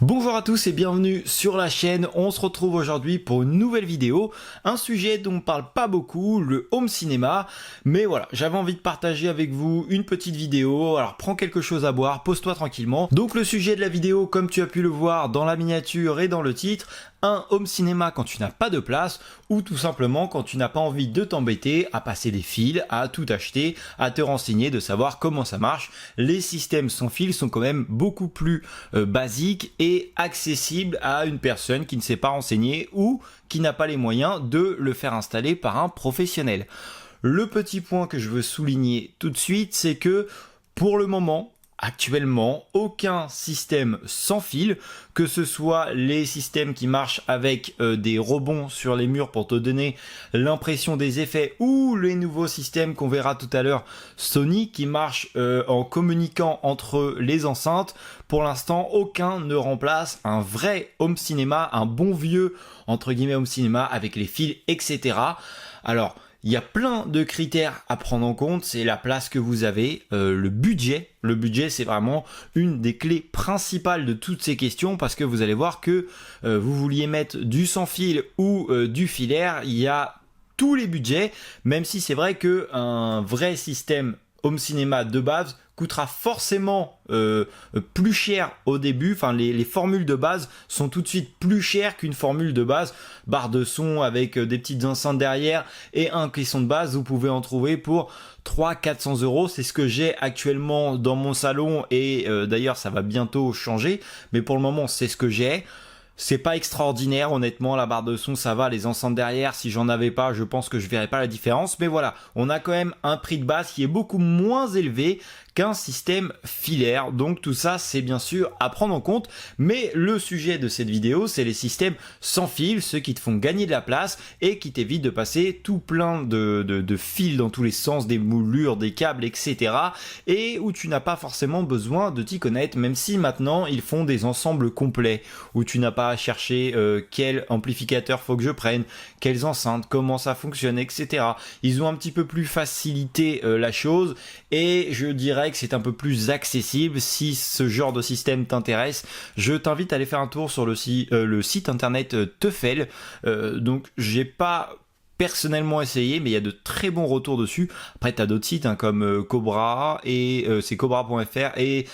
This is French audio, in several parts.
Bonjour à tous et bienvenue sur la chaîne. On se retrouve aujourd'hui pour une nouvelle vidéo, un sujet dont on parle pas beaucoup, le home cinéma, mais voilà, j'avais envie de partager avec vous une petite vidéo. Alors prends quelque chose à boire, pose-toi tranquillement. Donc le sujet de la vidéo, comme tu as pu le voir dans la miniature et dans le titre, un home cinéma quand tu n'as pas de place ou tout simplement quand tu n'as pas envie de t'embêter à passer des fils, à tout acheter, à te renseigner, de savoir comment ça marche. Les systèmes sans fil sont quand même beaucoup plus basiques et accessibles à une personne qui ne s'est pas renseignée ou qui n'a pas les moyens de le faire installer par un professionnel. Le petit point que je veux souligner tout de suite, c'est que pour le moment, actuellement, aucun système sans fil, que ce soit les systèmes qui marchent avec des rebonds sur les murs pour te donner l'impression des effets, ou les nouveaux systèmes qu'on verra tout à l'heure Sony qui marchent en communiquant entre les enceintes. Pour l'instant, aucun ne remplace un vrai home cinéma, un bon vieux entre guillemets home cinéma avec les fils, etc. Alors, il y a plein de critères à prendre en compte, c'est la place que vous avez, le budget. Le budget, c'est vraiment une des clés principales de toutes ces questions parce que vous allez voir que vous vouliez mettre du sans fil ou du filaire, il y a tous les budgets, même si c'est vrai qu'un vrai système home cinéma de base coûtera forcément plus cher au début. Enfin, les formules de base sont tout de suite plus chères qu'une formule de base. Barre de son avec des petites enceintes derrière et un caisson de base, vous pouvez en trouver pour 300-400 euros. C'est ce que j'ai actuellement dans mon salon et d'ailleurs ça va bientôt changer. Mais pour le moment, c'est ce que j'ai. C'est pas extraordinaire, honnêtement, la barre de son, ça va, les enceintes derrière, si j'en avais pas, je pense que je verrais pas la différence, mais voilà, on a quand même un prix de base qui est beaucoup moins élevé qu'un système filaire, donc tout ça, c'est bien sûr à prendre en compte, mais le sujet de cette vidéo, c'est les systèmes sans fil, ceux qui te font gagner de la place et qui t'évitent de passer tout plein de fils dans tous les sens, des moulures, des câbles, etc., et où tu n'as pas forcément besoin de t'y connaître, même si maintenant, ils font des ensembles complets, où tu n'as pas à chercher quel amplificateur faut que je prenne, quelles enceintes, comment ça fonctionne, etc. Ils ont un petit peu plus facilité la chose et je dirais que c'est un peu plus accessible. Si ce genre de système t'intéresse, je t'invite à aller faire un tour sur le site internet Teufel. Donc j'ai pas personnellement essayé, mais il y a de très bons retours dessus. Après, tu as d'autres sites comme Cobra, et c'est cobra.fr, et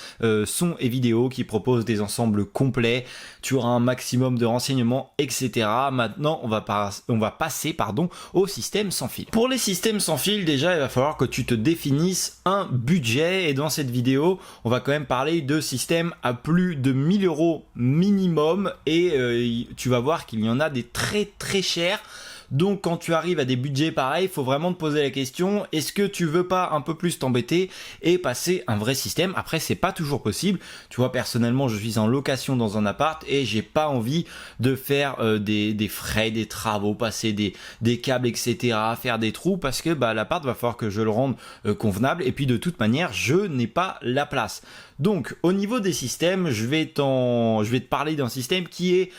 son et vidéo qui proposent des ensembles complets. Tu auras un maximum de renseignements, etc. Maintenant, on va passer au système sans fil. Pour les systèmes sans fil, déjà, il va falloir que tu te définisses un budget, et dans cette vidéo, on va quand même parler de systèmes à plus de 1000 euros minimum, et tu vas voir qu'il y en a des très très chers. Donc quand tu arrives à des budgets pareils, il faut vraiment te poser la question, est-ce que tu veux pas un peu plus t'embêter et passer un vrai système? Après, c'est pas toujours possible. Tu vois, personnellement, je suis en location dans un appart et j'ai pas envie de faire des frais, des travaux, passer des câbles, etc., faire des trous parce que l'appart va falloir que je le rende convenable et puis de toute manière, je n'ai pas la place. Donc au niveau des systèmes, je vais te parler d'un système qui est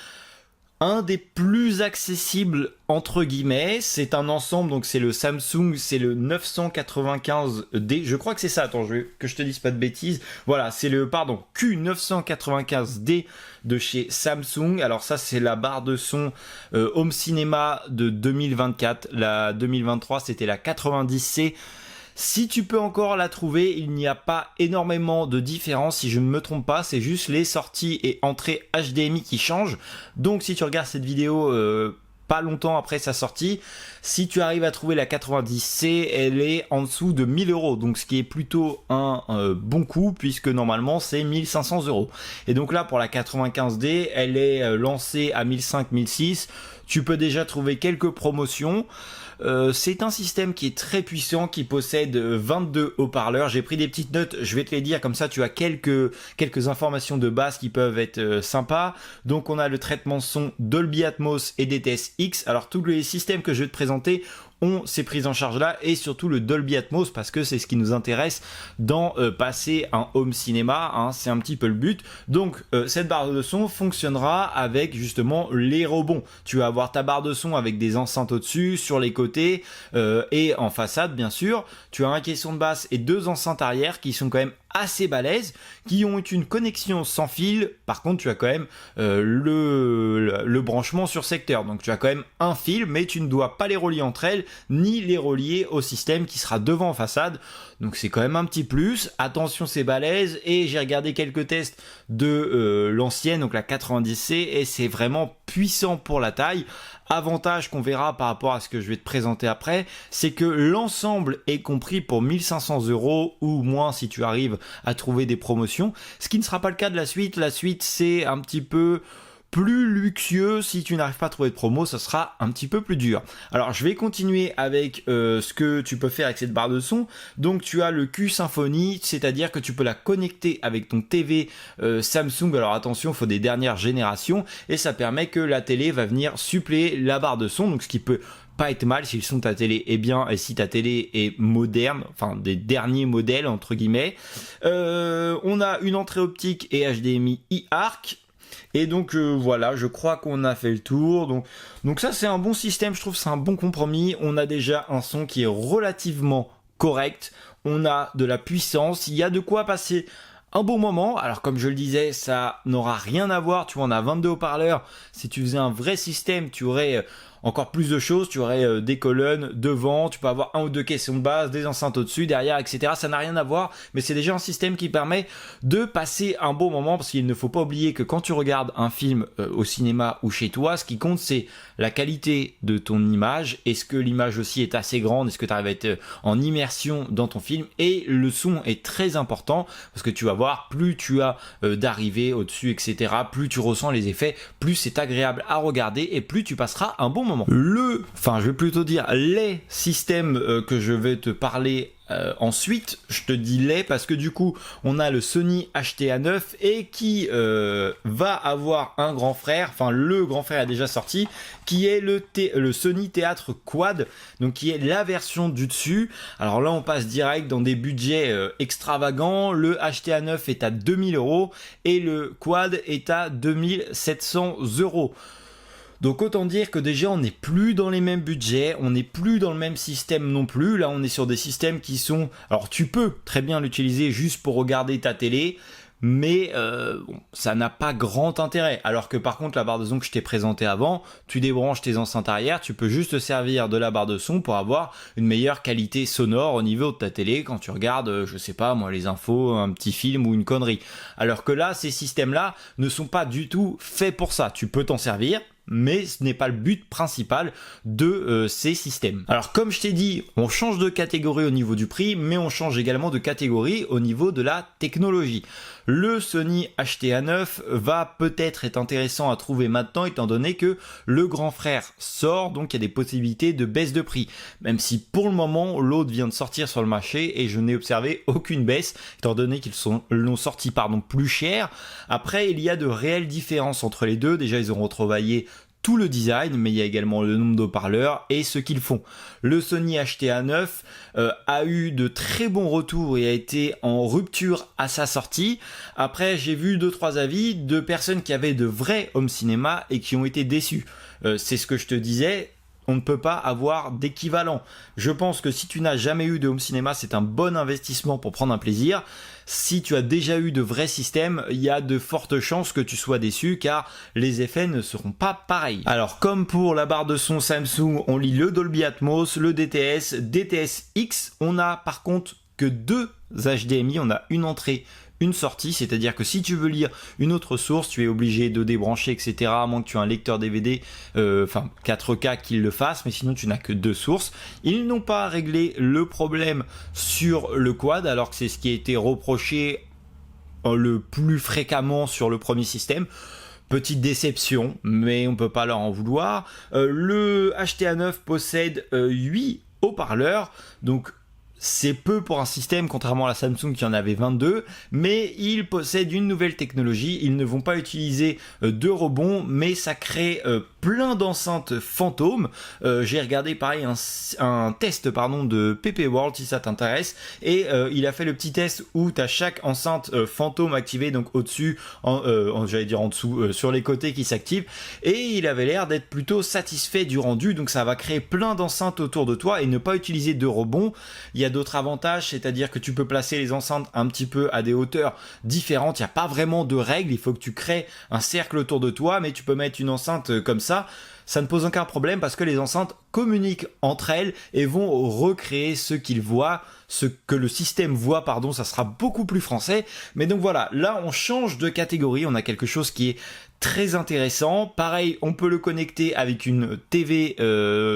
un des plus accessibles entre guillemets. C'est un ensemble, donc c'est le Samsung, c'est le 995D, je crois que c'est ça, attends, que je te dise pas de bêtises, voilà, c'est le, Q995D de chez Samsung. Alors ça, c'est la barre de son Home Cinéma de 2024, la 2023 c'était la 90C. Si tu peux encore la trouver, il n'y a pas énormément de différence, si je ne me trompe pas, c'est juste les sorties et entrées HDMI qui changent. Donc si tu regardes cette vidéo pas longtemps après sa sortie, si tu arrives à trouver la 90C, elle est en dessous de 1000 euros, donc ce qui est plutôt un bon coup, puisque normalement c'est 1500 euros. Et donc là, pour la 95D, elle est lancée à 1500-1600, tu peux déjà trouver quelques promotions. C'est un système qui est très puissant, qui possède 22 haut-parleurs. J'ai pris des petites notes, je vais te les dire, comme ça tu as quelques informations de base qui peuvent être sympas. Donc on a le traitement son Dolby Atmos et DTS-X. Alors tous les systèmes que je vais te présenter ont ces prises en charge là et surtout le Dolby Atmos parce que c'est ce qui nous intéresse dans passer un home cinéma, hein, c'est un petit peu le but. Donc cette barre de son fonctionnera avec justement les rebonds. Tu vas avoir ta barre de son avec des enceintes au-dessus, sur les côtés et en façade bien sûr. Tu as un caisson de basse et deux enceintes arrière qui sont quand même assez balèzes qui ont une connexion sans fil. Par contre, tu as quand même le branchement sur secteur. Donc tu as quand même un fil, mais tu ne dois pas les relier entre elles, ni les relier au système qui sera devant en façade. Donc c'est quand même un petit plus. Attention, c'est balèze. Et j'ai regardé quelques tests de l'ancienne, donc la 90C, et c'est vraiment puissant pour la taille. Avantage qu'on verra par rapport à ce que je vais te présenter après, c'est que l'ensemble est compris pour 1500 € ou moins si tu arrives à trouver des promotions, ce qui ne sera pas le cas de la suite. La suite, c'est un petit peu plus luxueux. Si tu n'arrives pas à trouver de promo, ça sera un petit peu plus dur. Alors je vais continuer avec ce que tu peux faire avec cette barre de son. Donc tu as le Q Symphony, c'est-à-dire que tu peux la connecter avec ton TV Samsung. Alors attention, il faut des dernières générations, et ça permet que la télé va venir suppléer la barre de son, donc ce qui peut pas être mal si le son de ta télé est bien et si ta télé est moderne, enfin des derniers modèles entre guillemets. On a une entrée optique et HDMI e-Arc. Et donc voilà, je crois qu'on a fait le tour. Donc ça, c'est un bon système, je trouve que c'est un bon compromis. On a déjà un son qui est relativement correct. On a de la puissance, il y a de quoi passer un bon moment. Alors comme je le disais, ça n'aura rien à voir. Tu vois, on a 22 haut-parleurs. Si tu faisais un vrai système, tu aurais encore plus de choses, tu aurais des colonnes devant, tu peux avoir un ou deux caissons de base, des enceintes au-dessus, derrière, etc. Ça n'a rien à voir, mais c'est déjà un système qui permet de passer un bon moment, parce qu'il ne faut pas oublier que quand tu regardes un film au cinéma ou chez toi, ce qui compte, c'est la qualité de ton image. Est-ce que l'image aussi est assez grande? Est-ce que tu arrives à être en immersion dans ton film? Et le son est très important, parce que tu vas voir, plus tu as d'arrivées au-dessus, etc., plus tu ressens les effets, plus c'est agréable à regarder, et plus tu passeras un bon moment. Je vais plutôt dire les systèmes que je vais te parler ensuite. Je te dis les parce que du coup on a le Sony HTA9 et qui va avoir un grand frère, enfin le grand frère est déjà sorti, qui est le Sony Theatre Quad, donc qui est la version du dessus. Alors là on passe direct dans des budgets extravagants. Le HTA9 est à 2000 € et le Quad est à 2700 €. Donc autant dire que déjà on n'est plus dans les mêmes budgets, on n'est plus dans le même système non plus. Là on est sur des systèmes qui sont... Alors tu peux très bien l'utiliser juste pour regarder ta télé, mais ça n'a pas grand intérêt. Alors que par contre la barre de son que je t'ai présentée avant, tu débranches tes enceintes arrière, tu peux juste te servir de la barre de son pour avoir une meilleure qualité sonore au niveau de ta télé quand tu regardes, je sais pas moi, les infos, un petit film ou une connerie. Alors que là, ces systèmes-là ne sont pas du tout faits pour ça. Tu peux t'en servir, mais ce n'est pas le but principal de ces systèmes. Alors comme je t'ai dit, on change de catégorie au niveau du prix, mais on change également de catégorie au niveau de la technologie. Le Sony HTA9 va peut-être être intéressant à trouver maintenant, étant donné que le grand frère sort, donc il y a des possibilités de baisse de prix. Même si pour le moment, l'autre vient de sortir sur le marché et je n'ai observé aucune baisse, étant donné qu'ils l'ont sorti plus cher. Après, il y a de réelles différences entre les deux. Déjà, ils ont retravaillé tout le design, mais il y a également le nombre d'haut-parleurs et ce qu'ils font. Le Sony HTA9 a eu de très bons retours et a été en rupture à sa sortie. Après, j'ai vu 2-3 avis de personnes qui avaient de vrais home cinéma et qui ont été déçus. C'est ce que je te disais. On ne peut pas avoir d'équivalent. Je pense que si tu n'as jamais eu de home cinéma, c'est un bon investissement pour prendre un plaisir. Si tu as déjà eu de vrais systèmes, il y a de fortes chances que tu sois déçu car les effets ne seront pas pareils. Alors comme pour la barre de son Samsung, on lit le Dolby Atmos, le DTS, DTS-X. On a par contre que 2 HDMI, on a une entrée, une sortie, c'est-à-dire que si tu veux lire une autre source, tu es obligé de débrancher, etc. À moins que tu aies un lecteur DVD, 4K qui le fasse, mais sinon tu n'as que 2 sources. Ils n'ont pas réglé le problème sur le quad, alors que c'est ce qui a été reproché le plus fréquemment sur le premier système. Petite déception, mais on peut pas leur en vouloir. Le HTA9 possède 8 haut-parleurs, donc c'est peu pour un système, contrairement à la Samsung qui en avait 22, mais ils possèdent une nouvelle technologie. Ils ne vont pas utiliser de rebond, mais ça crée plein d'enceintes fantômes. J'ai regardé pareil un test de PP World si ça t'intéresse, et il a fait le petit test où tu as chaque enceinte fantôme activée, donc au-dessus, j'allais dire en dessous, sur les côtés qui s'activent, et il avait l'air d'être plutôt satisfait du rendu. Donc ça va créer plein d'enceintes autour de toi et ne pas utiliser de rebond. Il y a d'autres avantages, c'est-à-dire que tu peux placer les enceintes un petit peu à des hauteurs différentes. Il n'y a pas vraiment de règles, il faut que tu crées un cercle autour de toi, mais tu peux mettre une enceinte comme ça ne pose aucun problème parce que les enceintes communiquent entre elles et vont recréer ce qu'ils voient, ce que le système voit, pardon, ça sera beaucoup plus français. Mais donc voilà, là on change de catégorie, on a quelque chose qui est très intéressant. Pareil, on peut le connecter avec une TV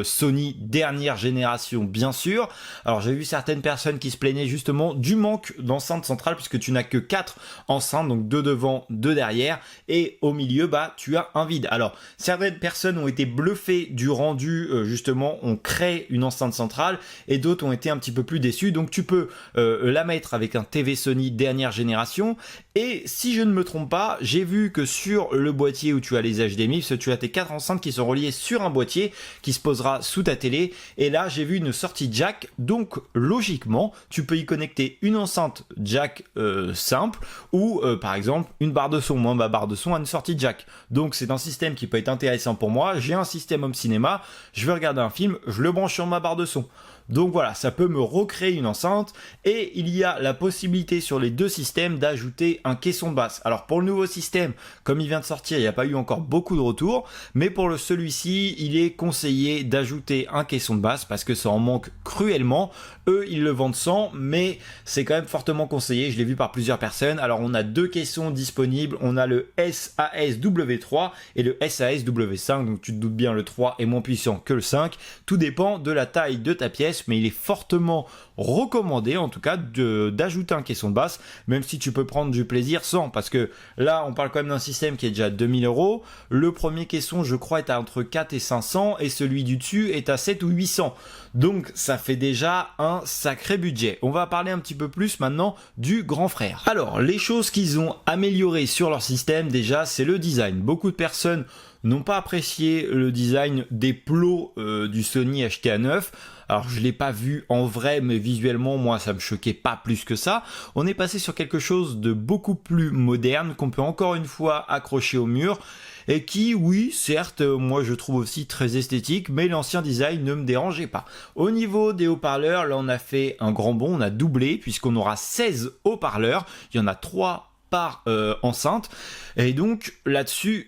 Sony dernière génération, bien sûr. Alors j'ai vu certaines personnes qui se plaignaient justement du manque d'enceinte centrale puisque tu n'as que 4 enceintes, donc 2 devant, 2 derrière, et au milieu, tu as un vide. Alors certaines personnes ont été bluffées du rendu, justement, on crée une enceinte centrale, et d'autres ont été un petit peu plus déçus. Donc tu peux la mettre avec un TV Sony dernière génération, et si je ne me trompe pas, j'ai vu que sur le boîtier où tu as les HDMI, tu as tes 4 enceintes qui sont reliées sur un boîtier qui se posera sous ta télé, et là j'ai vu une sortie jack, donc logiquement tu peux y connecter une enceinte jack simple, ou par exemple une barre de son. Moi ma barre de son a une sortie jack, donc c'est un système qui peut être intéressant pour moi. J'ai un système home cinéma, je veux regarder un film, je le branche sur ma barre de son. Donc voilà, ça peut me recréer une enceinte, et il y a la possibilité sur les deux systèmes d'ajouter un caisson de basse. Alors pour le nouveau système, comme il vient de sortir, il n'y a pas eu encore beaucoup de retours, mais pour celui-ci, il est conseillé d'ajouter un caisson de basse parce que ça en manque cruellement. Eux, ils le vendent sans, mais c'est quand même fortement conseillé, je l'ai vu par plusieurs personnes. Alors on a 2 caissons disponibles, on a le SAS-W3 et le SAS-W5, donc tu te doutes bien, le 3 est moins puissant que le 5, tout dépend de la taille de ta pièce, mais il est fortement recommandé en tout cas d'ajouter un caisson de basse, même si tu peux prendre du plaisir sans, parce que là on parle quand même d'un système qui est déjà à 2000 €. Le premier caisson, je crois, est à entre 4 et 500, et celui du dessus est à 7 ou 800, donc ça fait déjà un sacré budget. On va parler un petit peu plus maintenant du grand frère. Alors les choses qu'ils ont améliorées sur leur système, déjà c'est le design. Beaucoup de personnes n'ont pas apprécié le design des plots du Sony acheté à neuf. Alors je l'ai pas vu en vrai, mais visuellement moi ça me choquait pas plus que ça. On est passé sur quelque chose de beaucoup plus moderne qu'on peut encore une fois accrocher au mur, et qui, oui, certes, moi je trouve aussi très esthétique, mais l'ancien design ne me dérangeait pas. Au niveau des haut-parleurs, là on a fait un grand bond, on a doublé, puisqu'on aura 16 haut-parleurs, il y en a 3 par enceinte, et donc là-dessus,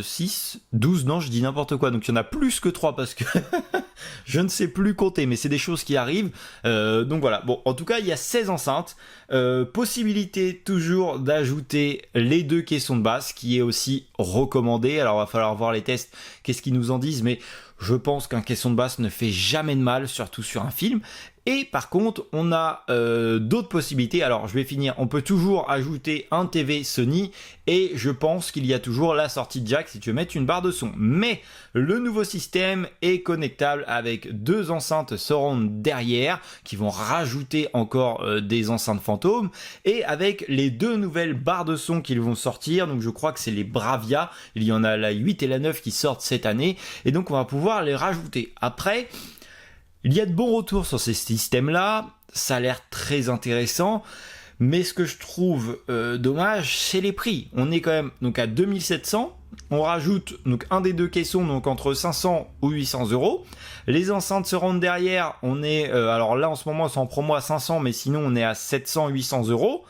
6, 12, non je dis n'importe quoi, donc il y en a plus que 3 parce que je ne sais plus compter, mais c'est des choses qui arrivent, donc voilà. Bon, en tout cas il y a 16 enceintes, possibilité toujours d'ajouter les 2 caissons de basse, qui est aussi recommandé. Alors va falloir voir les tests, qu'est-ce qu'ils nous en disent, mais je pense qu'un caisson de basse ne fait jamais de mal, surtout sur un film. Et par contre, on a d'autres possibilités. Alors, je vais finir. On peut toujours ajouter un TV Sony, et je pense qu'il y a toujours la sortie jack si tu veux mettre une barre de son. Mais le nouveau système est connectable avec 2 enceintes surround derrière, qui vont rajouter encore des enceintes fantômes, et avec les 2 nouvelles barres de son qu'ils vont sortir. Donc, je crois que c'est les Bravia. Il y en a la 8 et la 9 qui sortent cette année, et donc on va pouvoir les rajouter. Après, il y a de bons retours sur ces systèmes-là, ça a l'air très intéressant, mais ce que je trouve dommage, c'est les prix. On est quand même donc à 2700, on rajoute donc un des 2 caissons, donc entre 500 ou 800 €. Les enceintes se rendent derrière, on est, alors là en ce moment c'est en promo à 500, mais sinon on est à 700-800 €.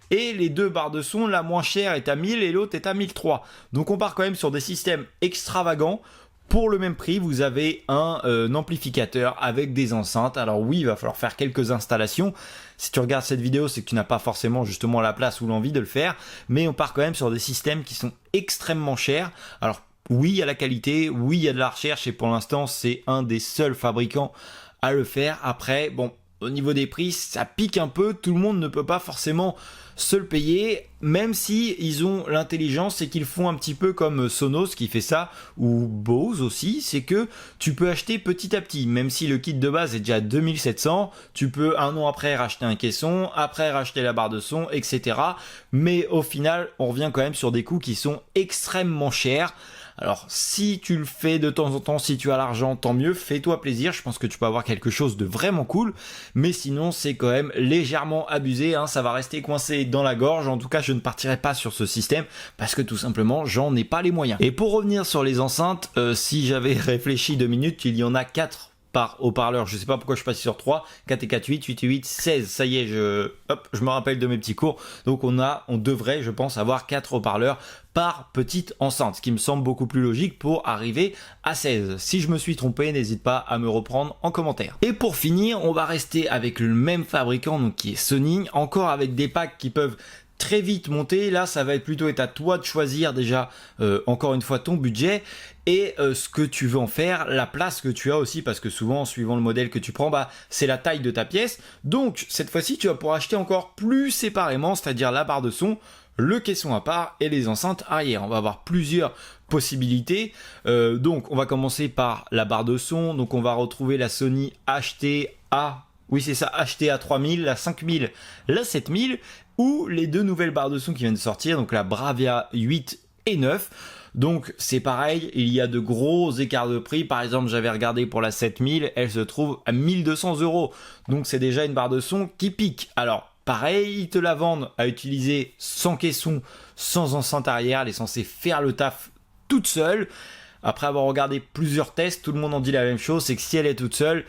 Et les 2 barres de son, la moins chère est à 1000 et l'autre est à 1300. Donc on part quand même sur des systèmes extravagants. Pour le même prix, vous avez un amplificateur avec des enceintes. Alors oui, il va falloir faire quelques installations. Si tu regardes cette vidéo, c'est que tu n'as pas forcément justement la place ou l'envie de le faire. Mais on part quand même sur des systèmes qui sont extrêmement chers. Alors oui, il y a la qualité, oui, il y a de la recherche, et pour l'instant, c'est un des seuls fabricants à le faire. Après, bon, au niveau des prix, ça pique un peu. Tout le monde ne peut pas forcément se le payer, même si ils ont l'intelligence, et qu'ils font un petit peu comme Sonos qui fait ça, ou Bose aussi, c'est que tu peux acheter petit à petit, même si le kit de base est déjà 2700, tu peux un an après racheter un caisson, après racheter la barre de son, etc. Mais au final, on revient quand même sur des coûts qui sont extrêmement chers. Alors si tu le fais de temps en temps, si tu as l'argent, tant mieux, fais-toi plaisir, je pense que tu peux avoir quelque chose de vraiment cool, mais sinon c'est quand même légèrement abusé, hein, ça va rester coincé dans la gorge. En tout cas je ne partirai pas sur ce système parce que tout simplement j'en ai pas les moyens. Et pour revenir sur les enceintes, si j'avais réfléchi 2 minutes, il y en a 4 par haut-parleur, je sais pas pourquoi je suis passé sur 3, 4 et 4, 8, 8 et 8, 16, ça y est, je me rappelle de mes petits cours, donc on devrait, je pense, avoir 4 haut-parleurs par petite enceinte, ce qui me semble beaucoup plus logique pour arriver à 16. Si je me suis trompé, n'hésite pas à me reprendre en commentaire. Et pour finir, on va rester avec le même fabricant, donc qui est Sony, encore avec des packs qui peuvent très vite monter. Là ça va être plutôt à toi de choisir déjà encore une fois ton budget et ce que tu veux en faire, la place que tu as aussi, parce que souvent suivant le modèle que tu prends, c'est la taille de ta pièce. Donc cette fois-ci tu vas pouvoir acheter encore plus séparément, c'est-à-dire la barre de son, le caisson à part et les enceintes arrière. On va avoir plusieurs possibilités. Donc on va commencer par la barre de son. Donc on va retrouver la Sony HTA, oui c'est ça, HTA 3000, la 5000, la 7000, ou les deux nouvelles barres de son qui viennent de sortir, donc la Bravia 8 et 9. Donc c'est pareil, il y a de gros écarts de prix. Par exemple, j'avais regardé pour la 7000, elle se trouve à 1200 €. Donc c'est déjà une barre de son qui pique. Alors pareil, ils te la vendent à utiliser sans caisson, sans enceinte arrière. Elle est censée faire le taf toute seule. Après avoir regardé plusieurs tests, tout le monde en dit la même chose, c'est que si elle est toute seule,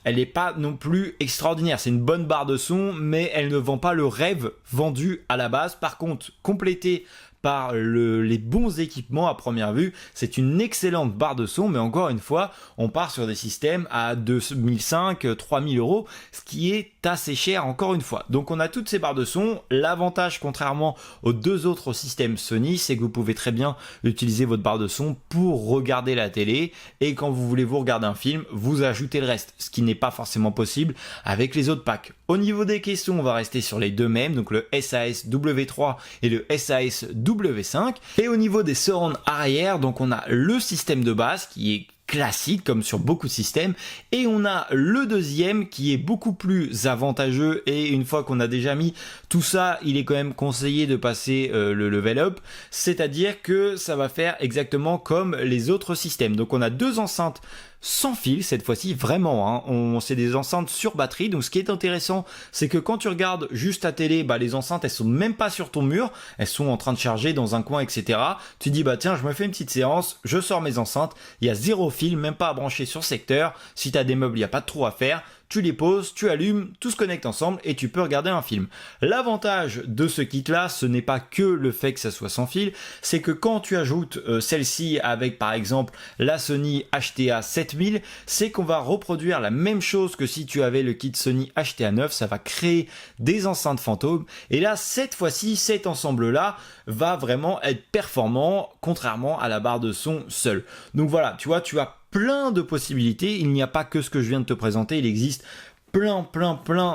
elle n'est pas non plus extraordinaire. C'est une bonne barre de son, mais elle ne vend pas le rêve vendu à la base. Par contre, complétée par les bons équipements à première vue, c'est une excellente barre de son, mais encore une fois, on part sur des systèmes à 2500, 3000 €, ce qui est assez cher encore une fois. Donc on a toutes ces barres de son. L'avantage, contrairement aux deux autres systèmes Sony, c'est que vous pouvez très bien utiliser votre barre de son pour regarder la télé, et quand vous voulez vous regarder un film, vous ajoutez le reste, ce qui n'est pas forcément possible avec les autres packs. Au niveau des caissons, on va rester sur les deux mêmes, donc le SAS W3 et le SAS W5. Et au niveau des surrounds arrière, donc on a le système de base qui est classique comme sur beaucoup de systèmes, et on a le deuxième qui est beaucoup plus avantageux, et une fois qu'on a déjà mis tout ça, il est quand même conseillé de passer le level up, c'est-à-dire que ça va faire exactement comme les autres systèmes. Donc on a deux enceintes sans fil cette fois-ci, vraiment, hein. C'est des enceintes sur batterie. Donc ce qui est intéressant, c'est que quand tu regardes juste ta télé, les enceintes elles sont même pas sur ton mur, elles sont en train de charger dans un coin, etc. Tu dis tiens, je me fais une petite séance, je sors mes enceintes, il y a zéro fil, même pas à brancher sur secteur. Si tu as des meubles, il n'y a pas de trou à faire. Tu les poses, tu allumes, tout se connecte ensemble et tu peux regarder un film. L'avantage de ce kit là, ce n'est pas que le fait que ça soit sans fil, c'est que quand tu ajoutes celle-ci avec par exemple la Sony HTA 7000, c'est qu'on va reproduire la même chose que si tu avais le kit Sony HTA 9, ça va créer des enceintes fantômes, et là cette fois-ci cet ensemble là va vraiment être performant contrairement à la barre de son seule. Donc voilà, tu vois, tu as plein de possibilités, il n'y a pas que ce que je viens de te présenter, il existe plein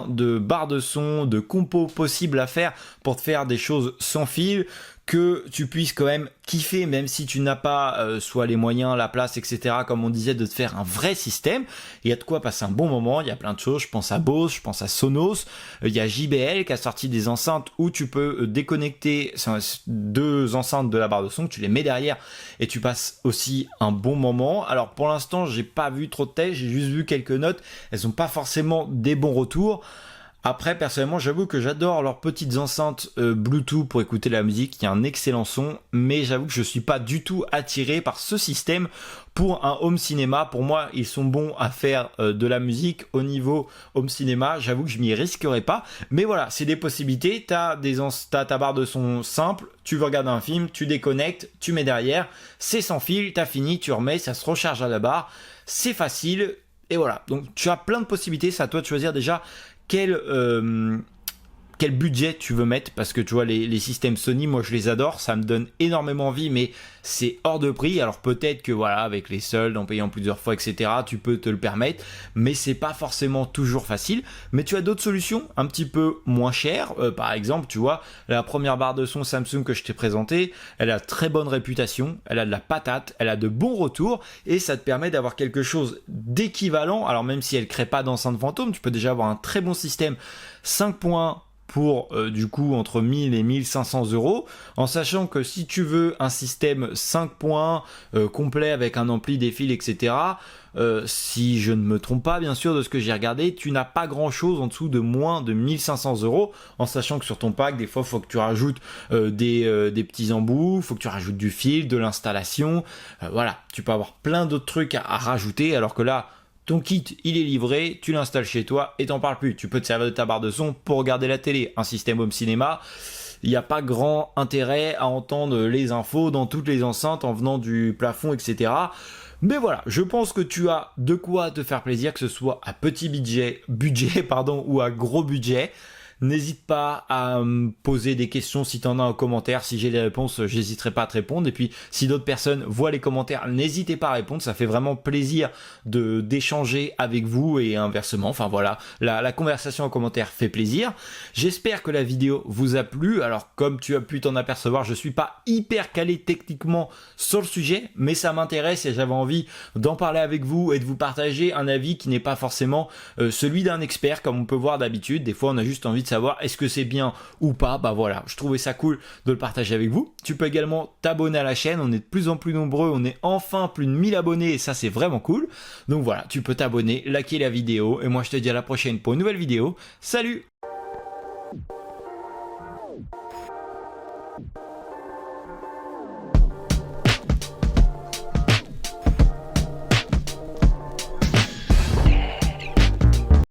de barres de son, de compos possibles à faire pour te faire des choses sans fil, que tu puisses quand même kiffer, même si tu n'as pas soit les moyens, la place, etc. Comme on disait, de te faire un vrai système. Il y a de quoi passer un bon moment, il y a plein de choses, je pense à Bose, je pense à Sonos, il y a JBL qui a sorti des enceintes où tu peux déconnecter deux enceintes de la barre de son, tu les mets derrière et tu passes aussi un bon moment. Alors pour l'instant, j'ai pas vu trop de tests, j'ai juste vu quelques notes, elles n'ont pas forcément des bons retours. Après, personnellement, j'avoue que j'adore leurs petites enceintes Bluetooth pour écouter la musique. Il y a un excellent son, mais j'avoue que je suis pas du tout attiré par ce système pour un home cinéma. Pour moi, ils sont bons à faire de la musique au niveau home cinéma. J'avoue que je m'y risquerai pas. Mais voilà, c'est des possibilités. T'as ta barre de son simple, tu veux regarder un film, tu déconnectes, tu mets derrière, c'est sans fil, t'as fini, tu remets, ça se recharge à la barre. C'est facile. Et voilà, donc tu as plein de possibilités. C'est à toi de choisir déjà quel budget tu veux mettre, parce que tu vois les systèmes Sony, moi je les adore, ça me donne énormément envie, mais c'est hors de prix. Alors peut-être que voilà, avec les soldes, en payant plusieurs fois, etc., tu peux te le permettre, mais c'est pas forcément toujours facile. Mais tu as d'autres solutions un petit peu moins chères. Par exemple, tu vois, la première barre de son Samsung que je t'ai présentée, elle a très bonne réputation, elle a de la patate, elle a de bons retours, et ça te permet d'avoir quelque chose d'équivalent. Alors même si elle crée pas d'enceinte fantôme, tu peux déjà avoir un très bon système 5.1 pour du coup entre 1000 et 1500 euros, en sachant que si tu veux un système 5 points complet avec un ampli, des fils, etc., si je ne me trompe pas bien sûr de ce que j'ai regardé, tu n'as pas grand chose en dessous de moins de 1500 euros, en sachant que sur ton pack des fois il faut que tu rajoutes des petits embouts, il faut que tu rajoutes du fil, de l'installation, voilà, tu peux avoir plein d'autres trucs à rajouter, alors que là ton kit il est livré, tu l'installes chez toi et t'en parles plus, tu peux te servir de ta barre de son pour regarder la télé. Un système home cinéma, il n'y a pas grand intérêt à entendre les infos dans toutes les enceintes en venant du plafond, etc. Mais voilà, je pense que tu as de quoi te faire plaisir, que ce soit à petit budget ou à gros budget. N'hésite pas à me poser des questions si tu en as en commentaire. Si j'ai les réponses, j'hésiterai pas à te répondre. Et puis, si d'autres personnes voient les commentaires, n'hésitez pas à répondre. Ça fait vraiment plaisir d'échanger avec vous et inversement. Enfin voilà, la conversation en commentaire fait plaisir. J'espère que la vidéo vous a plu. Alors, comme tu as pu t'en apercevoir, je suis pas hyper calé techniquement sur le sujet, mais ça m'intéresse et j'avais envie d'en parler avec vous et de vous partager un avis qui n'est pas forcément celui d'un expert, comme on peut voir d'habitude. Des fois, on a juste envie de savoir est-ce que c'est bien ou pas. Bah voilà, je trouvais ça cool de le partager avec vous. Tu peux également t'abonner à la chaîne, on est de plus en plus nombreux, on est enfin plus de 1000 abonnés et ça c'est vraiment cool. Donc voilà, tu peux t'abonner, liker la vidéo et moi je te dis à la prochaine pour une nouvelle vidéo. Salut!